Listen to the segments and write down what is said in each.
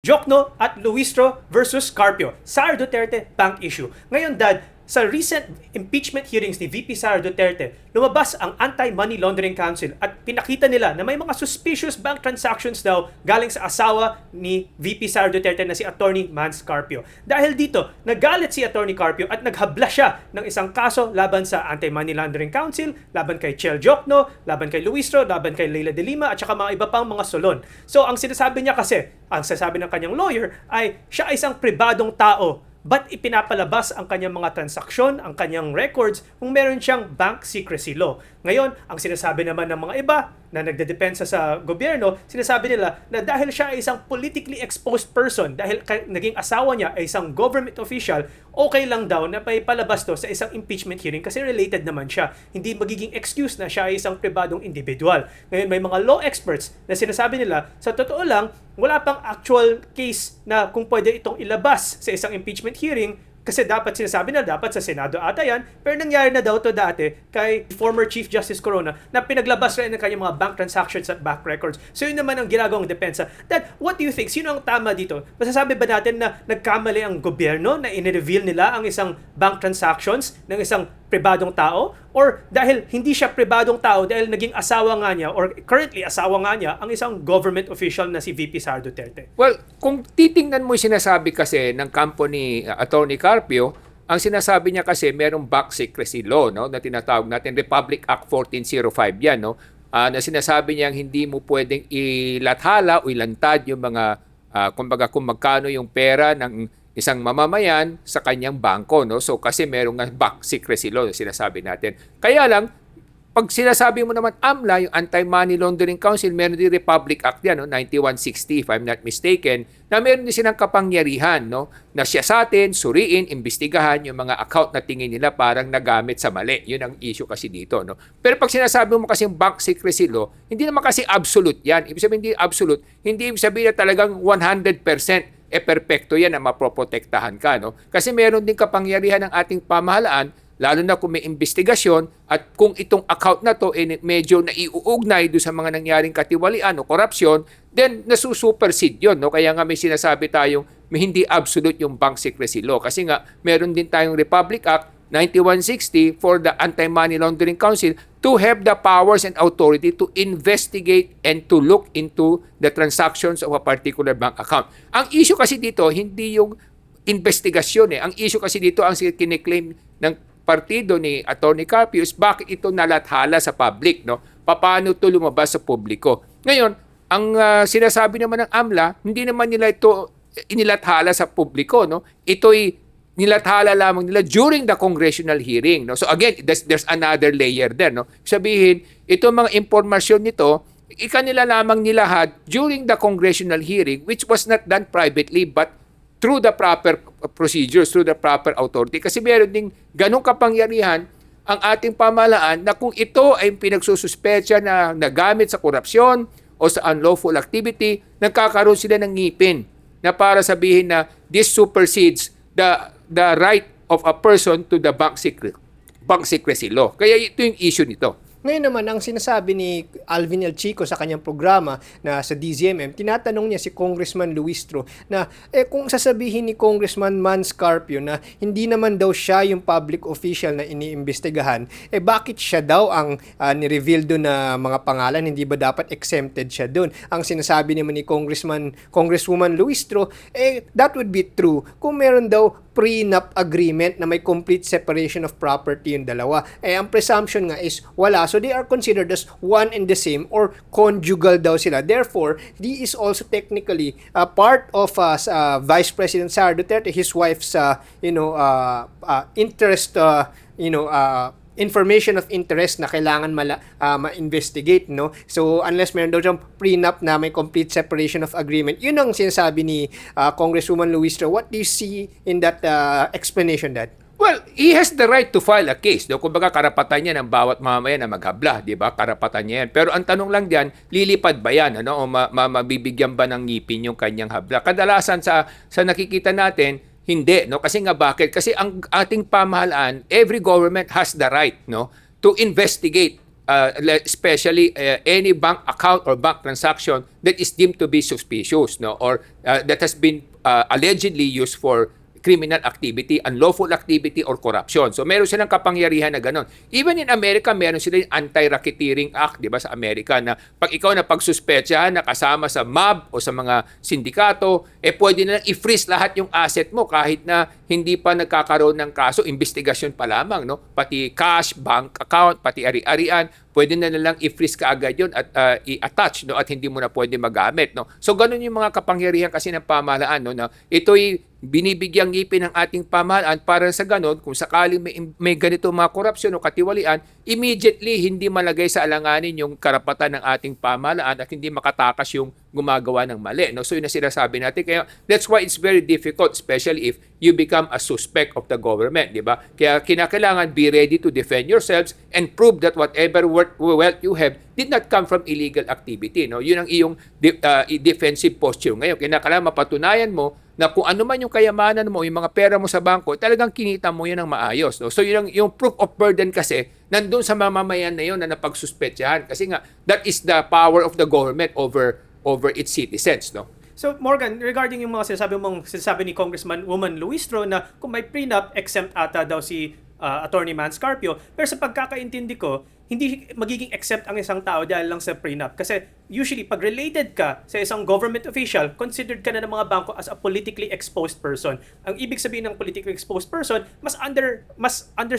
Jokno at Luistro versus Carpio. Sara Duterte bank issue. Ngayon, Dad, sa recent impeachment hearings ni VP Sara Duterte, lumabas ang Anti-Money Laundering Council at pinakita nila na may mga suspicious bank transactions daw galing sa asawa ni VP Sara Duterte na si Attorney Mans Carpio. Dahil dito, nagalit si Attorney Carpio at naghabla siya ng isang kaso laban sa Anti-Money Laundering Council, laban kay Chel Jokno, laban kay Luistro, laban kay Leila de Lima at saka mga iba pang mga solon. So ang sinasabi niya kasi, ang sinasabi ng kanyang lawyer ay siya ay isang pribadong tao. Ba't ipinapalabas ang kanyang mga transaksyon, ang kanyang records kung meron siyang bank secrecy law? Ngayon, ang sinasabi naman ng mga iba na nagdedepensa sa gobyerno, sinasabi nila na dahil siya ay isang politically exposed person, dahil naging asawa niya ay isang government official, okay lang daw na palabas to sa isang impeachment hearing kasi related naman siya. Hindi magiging excuse na siya ay isang pribadong individual. Ngayon, may mga law experts na sinasabi nila, sa totoo lang, wala pang actual case na kung pwede itong ilabas sa isang impeachment hearing kasi dapat sinasabi na dapat sa Senado ata yan, pero nangyari na daw to dati kay former Chief Justice Corona na pinaglabas rin ng kanyang mga bank transactions at bank records. So yun naman ang ginagawang depensa. Dad, what do you think? Sino ang tama dito? Masasabi ba natin na nagkamali ang gobyerno na in-reveal nila ang isang bank transactions ng isang pribadong tao? Or dahil hindi siya pribadong tao dahil naging asawa nga niya or currently asawa nga niya ang isang government official na si VP Sara Duterte? Well, kung titingnan mo yung sinasabi kasi ng kampo ni Attorney Carpio, ang sinasabi niya kasi merong back secrecy law, no, na tinatawag natin Republic Act 1405 yan, no, na sinasabi niya hindi mo pwedeng ilathala o ilantad yung mga kumbaga kung magkano yung pera ng isang mamamayan sa kanyang bangko, no? So kasi merong back secrecy law na sinasabi natin. Kaya lang pag sinasabi mo naman AMLA, yung Anti-Money Laundering Council, meron din Republic Act yan, no? 9160 if I'm not mistaken, na meron din silang kapangyarihan, no? Na siya sa atin, suriin, imbestigahan yung mga account na tingin nila parang nagamit sa mali. Yun ang issue kasi dito, no? Pero pag sinasabi mo kasi bank secrecy law, hindi naman kasi absolute yan. Ibig sabihin hindi absolute, hindi ibig sabihin na talagang 100% perpekto yan na maproprotektahan ka, no? Kasi meron din kapangyarihan ng ating pamahalaan, lalo na kung may investigasyon at kung itong account na to medyo naiuugnay do sa mga nangyaring katiwalian o korupsyon, then nasusupersede yun, no? Kaya nga may sinasabi tayong may hindi absolute yung bank secrecy law. Kasi nga meron din tayong Republic Act 9160 for the Anti-Money Laundering Council to have the powers and authority to investigate and to look into the transactions of a particular bank account. Ang issue kasi dito, hindi yung investigasyon eh. Ang issue kasi dito, ang kiniklaim ng partido ni Attorney Carpio is bakit ito nalathala sa public, no? Paano ito lumabas sa publiko? Ngayon, ang sinasabi naman ng AMLA, hindi naman nila ito inilathala sa publiko, no? Ito'y nilathala lamang nila during the congressional hearing, no? So again, there's another layer there, no? Sabihin, itong mga impormasyon nito, ikanila lamang nilahad during the congressional hearing, which was not done privately but through the proper procedures, through the proper authority. Kasi meron ding ganong kapangyarihan ang ating pamahalaan na kung ito ay pinagsususpecha na nagamit sa korupsyon o sa unlawful activity, nagkakaroon sila ng ngipin na para sabihin na this supersedes the right of a person to the bank secrecy law. Kaya ito yung issue nito. Ngayon naman, ang sinasabi ni Alvin El Chico sa kanyang programa na sa DZMM, tinatanong niya si Congressman Luistro na kung sasabihin ni Congressman Mans Carpio na hindi naman daw siya yung public official na iniimbestigahan, bakit siya daw ang ni-reveal doon na mga pangalan? Hindi ba dapat exempted siya doon? Ang sinasabi naman ni Congresswoman Luistro, that would be true kung meron daw prenup agreement na may complete separation of property yung dalawa. Ang presumption nga is wala. So they are considered as one and the same or conjugal daw sila. Therefore, he is also technically part of Vice President Sara Duterte, his wife's interest, information of interest na kailangan ma-investigate, no? So unless meron daw siyang prenup na may complete separation of agreement, yun ang sinasabi ni Congresswoman Luistro. What do you see in that explanation, Dad? Well, he has the right to file a case. No? Kumbaga, karapatan niya ng bawat mamamayan na maghabla, di ba? Karapatan niya yan. Pero ang tanong lang diyan, lilipad ba yan? Ano? O mabibigyan ba ng ngipin yung kanyang habla? Kadalasan sa nakikita natin, hindi, no? Kasi nga bakit? Kasi ang ating pamahalaan, every government has the right, no, to investigate especially any bank account or bank transaction that is deemed to be suspicious, no, or that has been allegedly used for criminal activity, unlawful activity, or corruption. So meron silang kapangyarihan na gano'n. Even in America, meron silang Anti-Racketeering Act, di ba, sa Amerika, na pag ikaw na pagsuspetsahan na kasama sa mob o sa mga sindikato, pwede na lang i-freeze lahat yung asset mo kahit na hindi pa nagkakaroon ng kaso, investigasyon pa lamang, no? Pati cash, bank account, pati ari-arian, pwede na lang i-freeze ka agad yun at i-attach, no, at hindi mo na pwede magamit, no. So ganun yung mga kapangyarihan kasi ng pamahalaan, no, na ito'y binibigyang ngipin ng ating pamahalaan para sa ganun, kung sakaling may ganito mga korupsyon o katiwalian, immediately hindi malagay sa alanganin yung karapatan ng ating pamahalaan at hindi makatakas yung gumagawa ng mali, no. So yun na sinasabi natin, kaya that's why it's very difficult, especially if you become a suspect of the government, di ba? Kaya kinakailangan be ready to defend yourselves and prove that whatever wealth you have did not come from illegal activity, no. Yun ang iyong defensive posture ngayon. Kinakailangan mapatunayan mo na kung ano man yung kayamanan mo, yung mga pera mo sa bangko, talagang kinita mo yan ng maayos, no. So yun yung proof of burden kasi nandun sa mamamayan na yun na napagsuspetsahan, kasi nga that is the power of the government over its citizens, no. So Morgan, regarding yung mga sinasabi ni Congressman Woman Luistro na kung may prenup, exempt ata daw si Attorney Mans Carpio. Pero sa pagkakaintindi ko, hindi magiging exempt ang isang tao dahil lang sa prenup. Kasi usually, pag related ka sa isang government official, considered ka na ng mga bangko as a politically exposed person. Ang ibig sabihin ng politically exposed person, mas under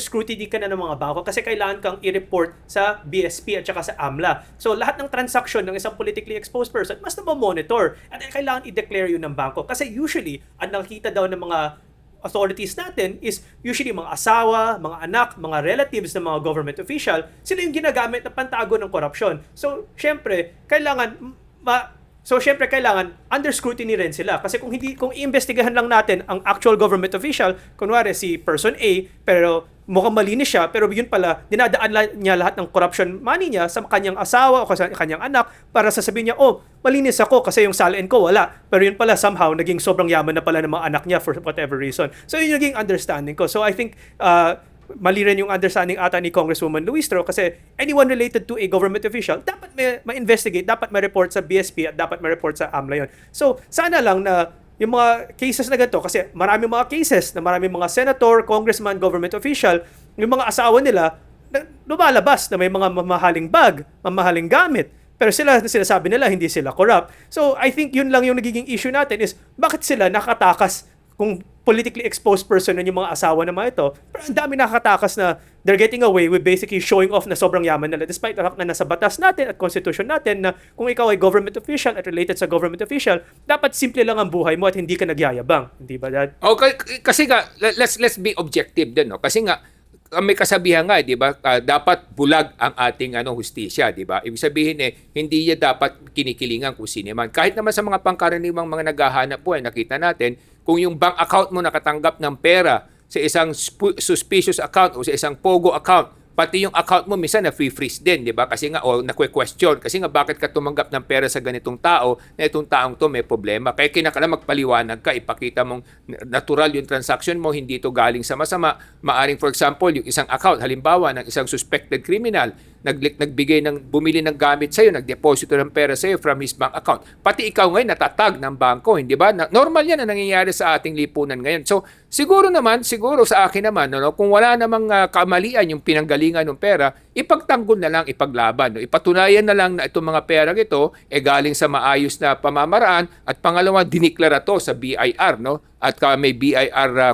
scrutiny ka na ng mga bangko kasi kailangan kang i-report sa BSP at saka sa AMLA. So lahat ng transaction ng isang politically exposed person, mas na-monitor. At kailangan i-declare yun ng bangko. Kasi usually, ang nakikita daw ng mga authorities natin is usually mga asawa, mga anak, mga relatives ng mga government official, sila yung ginagamit na pantago ng korupsyon. So, syempre, kailangan under scrutiny rin sila. Kasi kung iimbestigahan lang natin ang actual government official, kunwari si person A, pero mukhang malinis siya, pero yun pala, dinadaan niya lahat ng corruption money niya sa kanyang asawa o sa kanyang anak para sasabihin niya, oh, malinis ako kasi yung salain ko wala. Pero yun pala, somehow, naging sobrang yaman na pala ng mga anak niya for whatever reason. So yun yung naging understanding ko. So I think, mali rin yung understanding ata ni Congresswoman Luistro kasi anyone related to a government official, dapat ma-investigate, dapat ma-report sa BSP at dapat ma-report sa AMLA yun. So, sana lang na yung mga cases na ganito, kasi maraming mga cases na maraming mga senator, congressman, government official, yung mga asawa nila, lumalabas na may mga mamahaling bag, mamahaling gamit. Pero sinasabi nila, hindi sila corrupt. So, I think yun lang yung nagiging issue natin is, bakit sila nakatakas kung politically exposed person na yung mga asawa na mga ito? Pero ang dami nakatakas na they're getting away with basically showing off na sobrang yaman nila despite the fact na nasa batas natin at constitution natin na kung ikaw ay government official at related sa government official, dapat simple lang ang buhay mo at hindi ka nagyayabang. Hindi ba, Dad? Okay, kasi nga, let's be objective din, no? Kasi nga, may kasabihan nga, di ba, dapat bulag ang ating hustisya, di ba? Ibig sabihin hindi niya dapat kinikilingan kung sino man. Kahit naman sa mga pangkaraniwang mga naghahanap buhay, nakita natin, kung yung bank account mo nakatanggap ng pera sa isang suspicious account o sa isang pogo account, pati yung account mo minsan na free-freeze din, di ba? Kasi nga, na-question. Kasi nga, bakit ka tumanggap ng pera sa ganitong tao na itong taong to may problema? Kaya kinakailangan magpaliwanag ka, ipakita mong natural yung transaction mo, hindi ito galing sa masama. Maaring, for example, yung isang account, halimbawa, ng isang suspected criminal, bumili ng gamit sa'yo, nagdeposito ng pera sa'yo from his bank account. Pati ikaw ngayon natatag ng bangko, hindi ba? Normal yan na nangyayari sa ating lipunan ngayon. So, siguro sa akin naman, kung wala namang kamalian yung pinanggalingan ng pera, ipagtanggol na lang, ipaglaban. No? Ipatunayan na lang na itong mga perang ito galing sa maayos na pamamaraan at pangalawa, diniklara to sa BIR, no? At may BIR,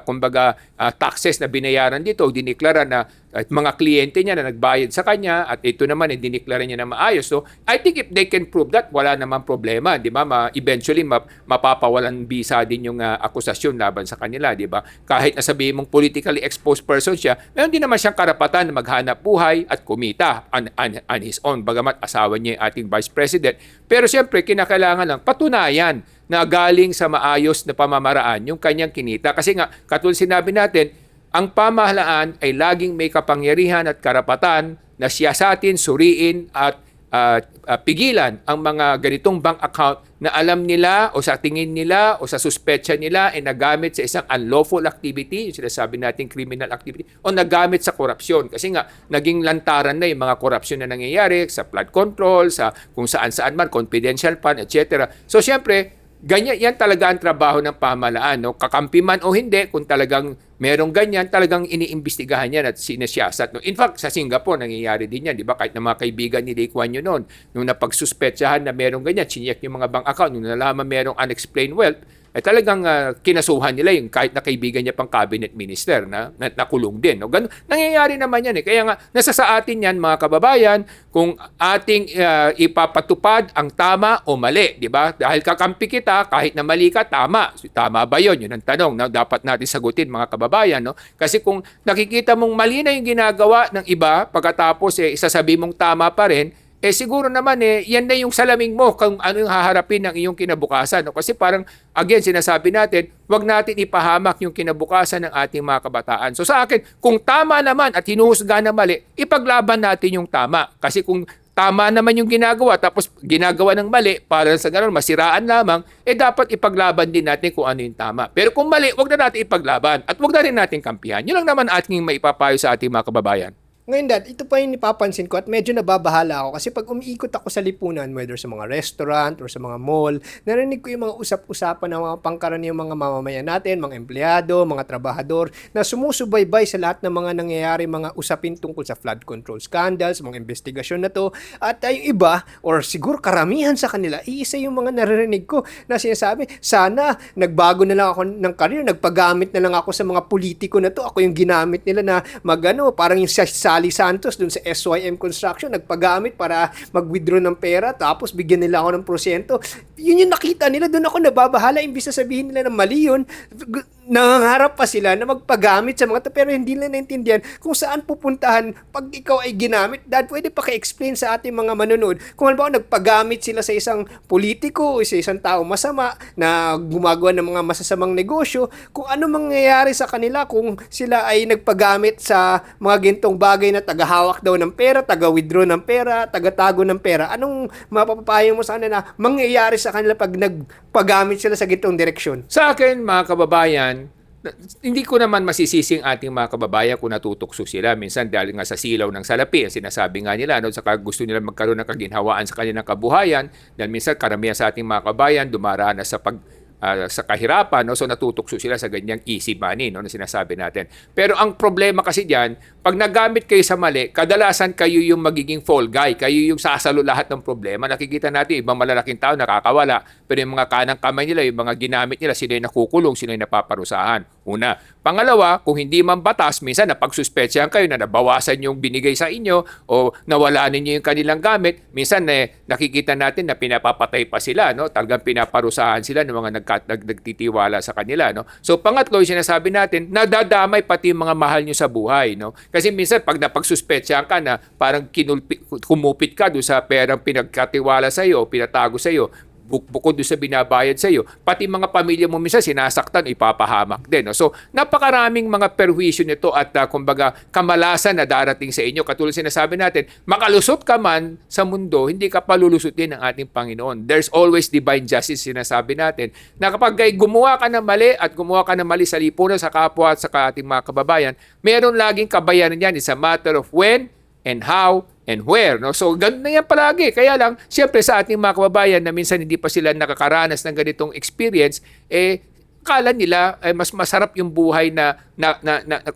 taxes na binayaran dito, diniklara na at mga kliyente niya na nagbayad sa kanya at ito naman diniklara niya na maayos. So, I think if they can prove that, wala namang problema, di ba? Eventually, mapapawalan bisa din yung akusasyon laban sa kanila, di ba? Kahit nasabihin mong politically exposed person siya, meron din naman siyang karapatan na maghanap buhay at kumita on his own, bagamat asawa niya yung ating Vice President. Pero siyempre, kinakailangan lang patunayan na galing sa maayos na pamamaraan yung kanyang kinita. Kasi nga, katulad sinabi natin, ang pamahalaan ay laging may kapangyarihan at karapatan na siyasatin, suriin at pigilan ang mga ganitong bank account na alam nila o sa tingin nila o sa suspetsya nila ay nagamit sa isang unlawful activity, yung sinasabi natin criminal activity, o nagamit sa korupsyon. Kasi nga, naging lantaran na yung mga korupsyon na nangyayari sa flood control, sa kung saan-saan man, confidential fund, etc. So, syempre, ganyan, yan talaga ang trabaho ng pamahalaan. No? Kakampi man o hindi, kung talagang merong ganyan, talagang iniimbestigahan yan at sinesiyasat. No? In fact, sa Singapore, nangyayari din yan. Di ba? Kahit na mga kaibigan ni Lee Kuan Yew noon, nung napagsuspetsahan na merong ganyan, chinyek yung mga bank account, nung nalaman merong unexplained wealth, eh talagang kinasuhan nila yung kahit na kaibigan niya pang cabinet minister na nakulong din. No? Ganun, nangyayari naman yan. Kaya nga, nasa sa atin yan, mga kababayan, kung ating ipapatupad ang tama o mali. Di ba? Dahil kakampi kita, kahit na mali ka, tama. So, tama ba yun? Yun ang tanong na dapat natin sagutin, mga kababayan. No? Kasi kung nakikita mong mali na yung ginagawa ng iba, pagkatapos isasabi mong tama pa rin, siguro naman yan na yung salaming mo kung ano yung haharapin ng iyong kinabukasan. No? Kasi parang, again, sinasabi natin, wag natin ipahamak yung kinabukasan ng ating mga kabataan. So sa akin, kung tama naman at hinuhusga na mali, ipaglaban natin yung tama. Kasi kung tama naman yung ginagawa, tapos ginagawa ng mali, para sa ganun, masiraan lamang, dapat ipaglaban din natin kung ano yung tama. Pero kung mali, wag na natin ipaglaban at wag na rin natin kampihan. Yun lang naman ating maipapayo sa ating mga kababayan. Ngayon, Dad, ito pa yung nipapansin ko at medyo nababahala ako kasi pag umiikot ako sa lipunan, whether sa mga restaurant or sa mga mall, narinig ko yung mga usap-usapan ng mga pangkaraniwang mga mamamayan natin, mga empleyado, mga trabahador, na sumusubaybay sa lahat ng mga nangyayari, mga usapin tungkol sa flood control scandals, mga investigasyon na to. At yung iba, or siguro karamihan sa kanila, iisa yung mga naririnig ko na sinasabi, sana nagbago na lang ako ng career, nagpagamit na lang ako sa mga politiko na to. Ako yung ginamit nila na parang yung Sally Santos dun sa SYM Construction, nagpagamit para mag-withdraw ng pera tapos bigyan nila ako ng porsyento. Yun yung nakita nila, dun ako nababahala, imbis na sabihin nila na mali yun, nangangarap pa sila na magpagamit sa mga to, pero hindi nila naintindihan kung saan pupuntahan pag ikaw ay ginamit. Dad, pwede pa ka-explain sa ating mga manonood kung halimbawa nagpagamit sila sa isang politiko o sa isang tao masama na gumagawa ng mga masasamang negosyo, kung ano mangyayari sa kanila kung sila ay nagpagamit sa mga gintong bagay na tagahawak daw ng pera, taga-withdraw ng pera, taga-tago ng pera. Anong mapapapayo mo sa kanila na mangyayari sa kanila pag nagpagamit sila sa gitong direksyon? Sa akin, mga kababayan, hindi ko naman masisising ating mga kababayan kung natutukso sila. Minsan dahil nga sa silaw ng salapi, ang sinasabi nga nila, saka gusto nila magkaroon ng kaginhawaan sa kanilang kabuhayan, dahil minsan karamihan sa ating mga kababayan dumaranas sa kahirapan, so natutukso sila sa ganyang easy money, na sinasabi natin. Pero ang problema kasi diyan, pag nagamit kayo sa mali, kadalasan kayo yung magiging fall guy, kayo yung sasalo lahat ng problema. Nakikita natin ibang malalaking tao nakakawala, pero yung mga kanang kamay nila, yung mga ginamit nila, sila yung nakukulong, sila yung napaparusahan. Una. Pangalawa, kung hindi man batas, minsan napagsuspetsyahan kayo na nabawasan yung binigay sa inyo o nawala ninyo yung kanilang gamit, minsan nakikita natin na pinapapatay pa sila, talagang pinaparusahan sila ng mga nagtitiwala sa kanila. So pangatlo, yung sinasabi natin, nadadamay pati yung mga mahal nyo sa buhay. Kasi minsan pag napagsuspetsyahan ka na parang kumupit ka doon sa perang pinagkatiwala sa iyo o pinatago sa iyo, bukod doon sa binabayad sa iyo, pati mga pamilya mo minsan sinasaktan, ipapahamak din. So, napakaraming mga perwisyo nito at kumbaga kamalasan na darating sa inyo. Katulad sinasabi natin, makalusot ka man sa mundo, hindi ka palulusutin ng ating Panginoon. There's always divine justice, sinasabi natin, na kapag gumawa ka ng mali at gumawa ka ng mali sa lipunan, sa kapwa at sa ating mga kababayan, meron laging kabayaran yan. It's a matter of when and how and where. So, ganun na yan palagi. Kaya lang, siyempre sa ating mga kababayan na minsan hindi pa sila nakakaranas ng ganitong experience, kala nila mas masarap yung buhay na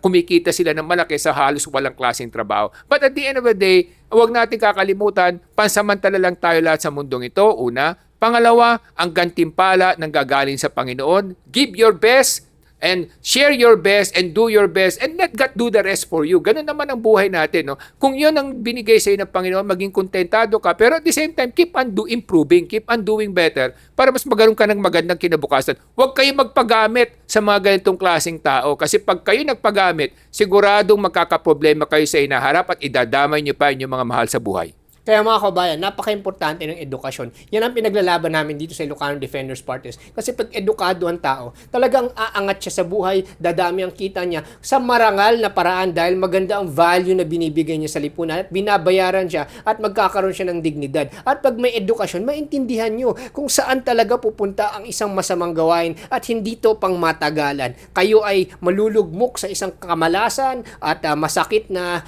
kumikita sila ng malaki sa halos walang klaseng trabaho. But at the end of the day, huwag natin kakalimutan, pansamantala lang tayo lahat sa mundong ito. Una. Pangalawa, ang gantimpala ng gagaling sa Panginoon. Give your best and share your best and do your best and let God do the rest for you. Ganun naman ang buhay natin. Kung yun ang binigay sa iyo ng Panginoon, maging kontentado ka, pero at the same time, keep on improving, keep on doing better para mas magkaroon ka ng magandang kinabukasan. Huwag kayo magpagamit sa mga ganitong klaseng tao kasi pag kayo nagpagamit, siguradong magkakaproblema kayo sa inaharap at idadamay niyo pa inyong mga mahal sa buhay. Kaya mga kabayan, napaka-importante ng edukasyon. Yan ang pinaglalaban namin dito sa Ilocano Defenders Parties. Kasi pag edukado ang tao, talagang aangat siya sa buhay, dadami ang kita niya sa marangal na paraan dahil maganda ang value na binibigay niya sa lipunan at binabayaran siya at magkakaroon siya ng dignidad. At pag may edukasyon, maintindihan nyo kung saan talaga pupunta ang isang masamang gawain at hindi to pang matagalan. Kayo ay malulugmok sa isang kamalasan at masakit na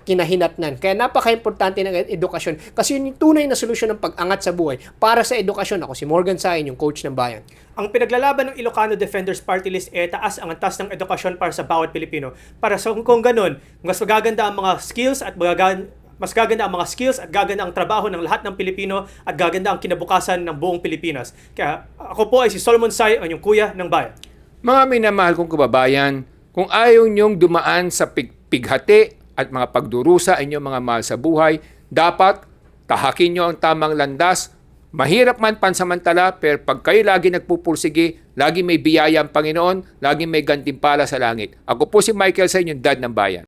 kinahinatnan. Kaya napaka-importante ng edukasyon kasi yun yung tunay na solusyon ng pag-angat sa buhay. Para sa edukasyon, ako si Morgan Sain, yung coach ng bayan. Ang pinaglalaban ng Ilocano Defenders Party List taas ang antas ng edukasyon para sa bawat Pilipino. Para sa kung ganun, mas magaganda ang mga skills at mas gaganda ang mga skills at gaganda ang trabaho ng lahat ng Pilipino at gaganda ang kinabukasan ng buong Pilipinas. Kaya ako po ay si Solomon Sai, ang inyong kuya ng bayan. Mga minamahal kong kababayan, kung ayaw nyong dumaan sa pighati at mga pagdurusa inyong mga mahal sa buhay, dapat tahakin nyo ang tamang landas. Mahirap man pansamantala, pero pag kayo lagi nagpupursige, lagi may biyaya ang Panginoon, lagi may gantimpala sa langit. Ako po si Michael sa inyong dad ng bayan.